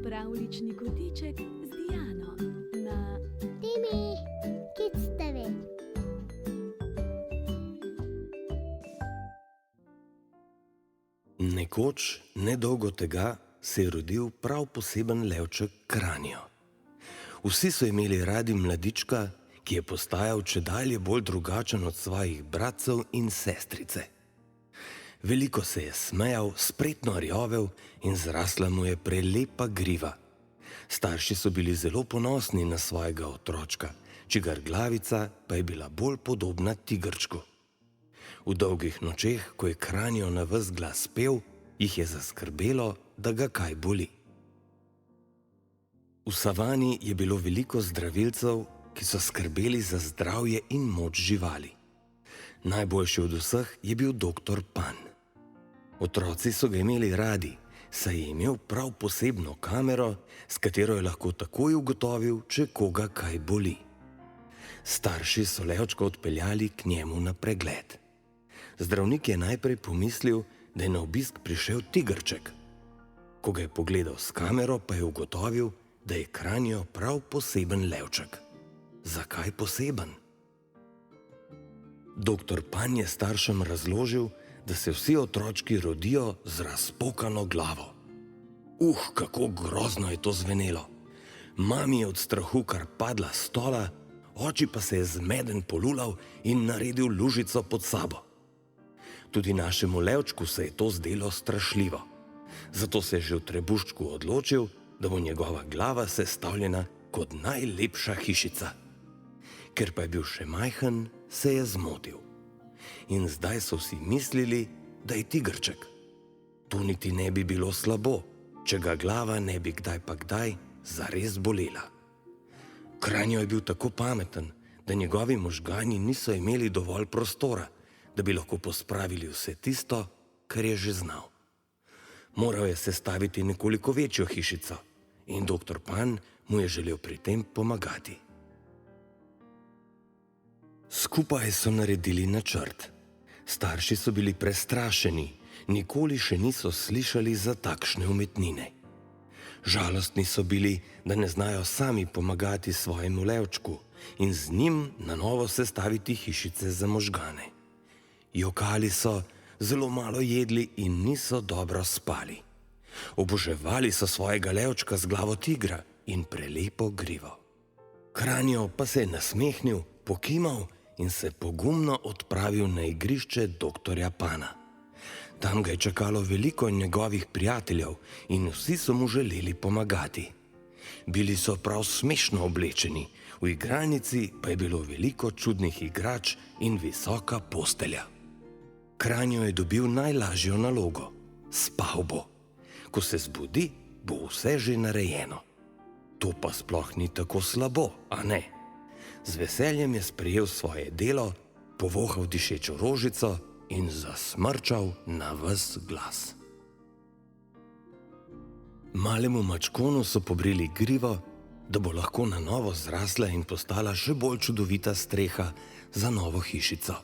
Pravljični kotiček z Diano na Timi, Kids TV. Nekoč, nedolgo tega, se je rodil prav poseben levček Kranjo. Vsi so imeli radi mladička, ki je postajal čedalje bolj drugačen od svojih bratcev in sestrice. Veliko se je smejal, spretno rjovel in zrasla mu je prelepa griva. Starši so bili zelo ponosni na svojega otročka, čigar glavica pa je bila bolj podobna tigrčku. V dolgih nočeh, ko je Kranjo na ves glas pel, jih je zaskrbelo, da ga kaj boli. V savani je bilo veliko zdravilcev, ki so skrbeli za zdravje in moč živali. Najboljši od vseh je bil doktor Pan. Otroci so ga imeli radi, saj je imel prav posebno kamero, s katero je lahko takoj ugotovil, če koga kaj boli. Starši so levčka odpeljali k njemu na pregled. Zdravnik je najprej pomislil, da je na obisk prišel tigrček. Ko ga je pogledal s kamero, pa je ugotovil, da je Kranjo prav poseben levček. Zakaj poseben? Doktor Pan je staršem razložil, da se vsi otročki rodijo z razpokano glavo. Kako grozno je to zvenelo. Mami je od strahu kar padla s stola, oči pa se je zmeden polulal in naredil lužico pod sabo. Tudi našemu levčku se je to zdelo strašljivo. Zato se je že v trebuščku odločil, da bo njegova glava sestavljena kot najlepša hišica. Ker pa je bil še majhen, se je zmotil. In zdaj so vsi mislili, da je tigrček. To niti ne bi bilo slabo, če ga glava ne bi kdaj pa kdaj zares bolela. Kranjo je bil tako pameten, da njegovi možgani niso imeli dovolj prostora, da bi lahko pospravili vse tisto, kar je že znal. Moral je sestaviti nekoliko večjo hišico in doktor Pan mu je želel pri tem pomagati. Skupaj so naredili načrt. Starši so bili prestrašeni, nikoli še niso slišali za takšne umetnine. Žalostni so bili, da ne znajo sami pomagati svojemu levčku in z njim na novo sestaviti hišice za možgane. Jokali so, zelo malo jedli in niso dobro spali. Oboževali so svojega levčka z glavo tigra in prelepo grivo. Kranjo pa se je nasmehnil, pokimal in se pogumno odpravil na igrišče doktorja Pana. Tam ga je čakalo veliko njegovih prijateljev in vsi so mu želeli pomagati. Bili so prav smešno oblečeni, v igralnici pa je bilo veliko čudnih igrač in visoka postelja. Kranjo je dobil najlažjo nalogo – spal bo. Ko se zbudi, bo vse že narejeno. To pa sploh ni tako slabo, a ne? Z veseljem je sprejel svoje delo, povohal dišečo rožico in zasmrčal na ves glas. Malemu mačkonu so pobrili grivo, da bo lahko na novo zrasla in postala še bolj čudovita streha za novo hišico.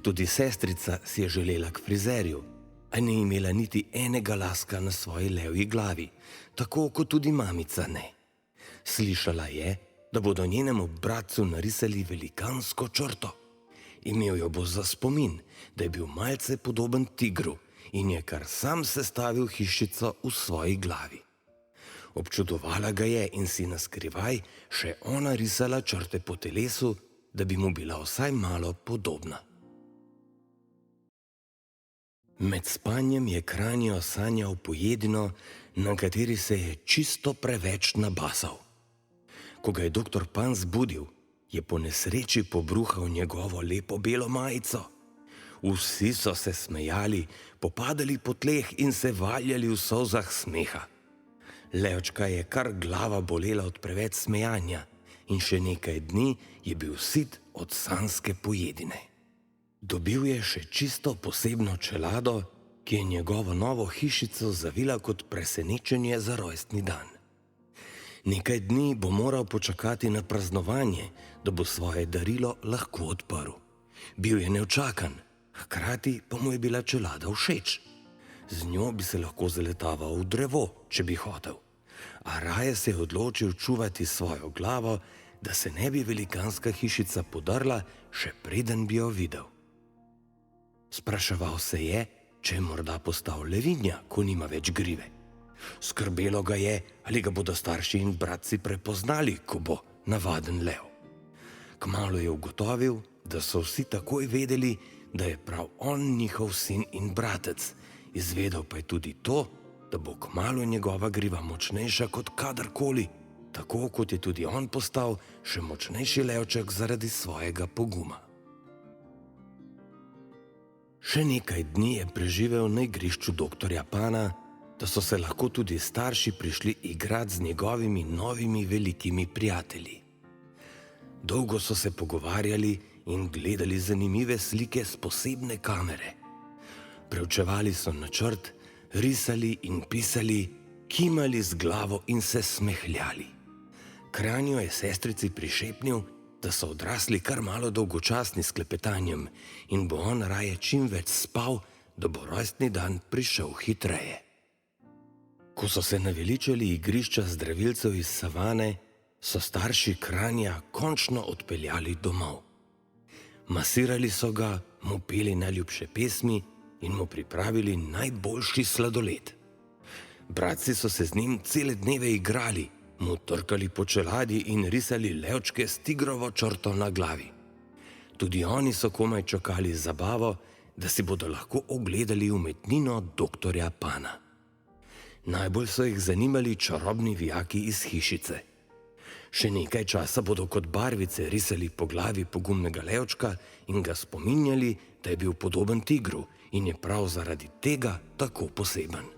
Tudi sestrica si je želela k frizerju, a ni imela niti enega laska na svoji levji glavi, tako kot tudi mamica ne. Slišala je, da bodo njenemu bratcu narisali velikansko črto. Imel jo bo za spomin, da je bil malce podoben tigru in je kar sam sestavil hišico v svoji glavi. Občudovala ga je in si naskrivaj še ona risala črte po telesu, da bi mu bila vsaj malo podobna. Med spanjem je Kranjo sanjal pojedino, na kateri se je čisto preveč nabasal. Ko ga je doktor Pan zbudil, je po nesreči pobruhal njegovo lepo belo majico. Vsi so se smejali, popadali po tleh in se valjali v solzah smeha. Levčka je kar glava bolela od preveč smejanja in še nekaj dni je bil sit od sanjske pojedine. Dobil je še čisto posebno čelado, ki je njegovo novo hišico zavila kot presenečenje za rojstni dan. Nekaj dni bo moral počakati na praznovanje, da bo svoje darilo lahko odprl. Bil je neučakan, hkrati pa mu je bila čelada všeč. Z njo bi se lahko zaletaval v drevo, če bi hotel. a raje se je odločil čuvati svojo glavo, da se ne bi velikanska hišica podrla, še preden bi jo videl. Spraševal se je, če je morda postal levinja, ko nima več grive. Skrbelo ga je, ali ga bodo starši in bratci prepoznali, ko bo navaden lev. Kmalu je ugotovil, da so vsi takoj vedeli, da je prav on njihov sin in bratec. Izvedel pa je tudi to, da bo kmalu njegova griva močnejša kot kadarkoli, tako kot je tudi on postal še močnejši levček zaradi svojega poguma. Še nekaj dni je preživel na igrišču doktorja Pana, da so se lahko tudi starši prišli igrati z njegovimi novimi velikimi prijatelji. Dolgo so se pogovarjali in gledali zanimive slike s posebne kamere. Preučevali so načrt, risali in pisali, kimali z glavo in se smehljali. Kranjo je sestrici prišepnil, da so odrasli kar malo dolgočasni s klepetanjem in bo on raje čim več spal, da bo rojstni dan prišel hitreje. Ko so se naveličali igrišča zdravilcev iz savane, so starši Kranja končno odpeljali domov. Masirali so ga, mu peli najljubše pesmi in mu pripravili najboljši sladoled. Bratci so se z njim cele dneve igrali, mu trkali po čeladi in risali levčke s tigrovo črto na glavi. Tudi oni so komaj čakali zabavo, da si bodo lahko ogledali umetnino doktorja Pana. Najbolj so jih zanimali čarobni vijaki iz hišice. Še nekaj časa bodo kot barvice risali po glavi pogumnega levčka in ga spominjali, da je bil podoben tigru in je prav zaradi tega tako poseben.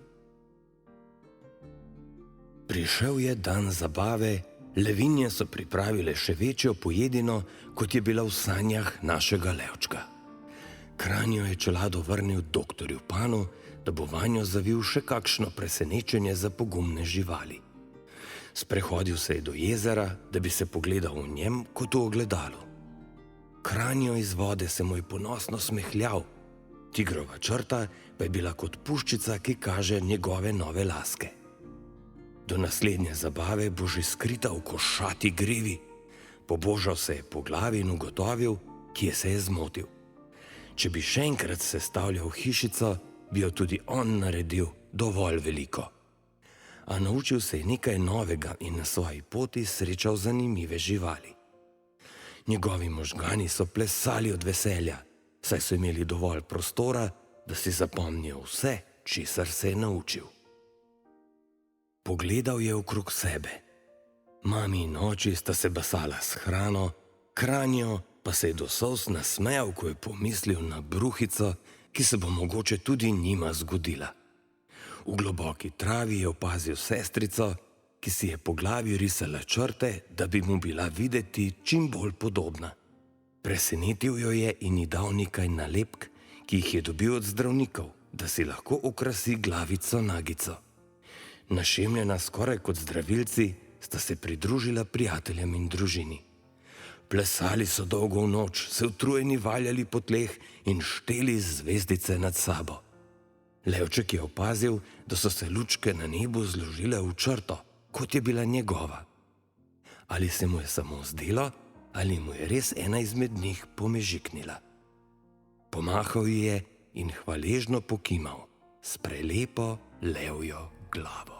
Prišel je dan zabave, levinje so pripravile še večjo pojedino, kot je bila v sanjah našega levčka. Kranjo je čelado vrnil doktorju Panu, da bo vanjo zavil še kakšno presenečenje za pogumne živali. Sprehodil se je do jezera, da bi se pogledal v njem kot v ogledalu. Kranjo iz vode se mu je ponosno smehljal, tigrova črta pa je bila kot puščica, ki kaže njegove nove laske. Do naslednje zabave bo že skrita v košati grivi. Pobožal se je po glavi in ugotovil, kje se je zmotil. Če bi še enkrat sestavljal hišico, bi jo tudi on naredil dovolj veliko. A naučil se je nekaj novega in na svoji poti srečal zanimive živali. Njegovi možgani so plesali od veselja, saj so imeli dovolj prostora, da si zapomnijo vse, česar se je naučil. Pogledal je okrog sebe. Mami in oči sta se basala s hrano, Kranjo pa se je do solz nasmejal, ko je pomislil na bruhico, ki se bo mogoče tudi njima zgodila. V globoki travi je opazil sestrico, ki si je po glavi risala črte, da bi mu bila videti čim bolj podobna. Presenetil jo je in ji dal nekaj nalepk, ki jih je dobil od zdravnikov, da si lahko okrasi glavico nagico. Našemljena skoraj kot zdravilci, sta se pridružila prijateljem in družini. Plesali so dolgo v noč, se utrujeni valjali po tleh in šteli zvezdice nad sabo. Levček je opazil, da so se lučke na nebu zložile v črto, kot je bila njegova. Ali se mu je samo zdelo, ali mu je res ena izmed njih pomežiknila. Pomahal ji je in hvaležno pokimal s prelepo levjo glavo.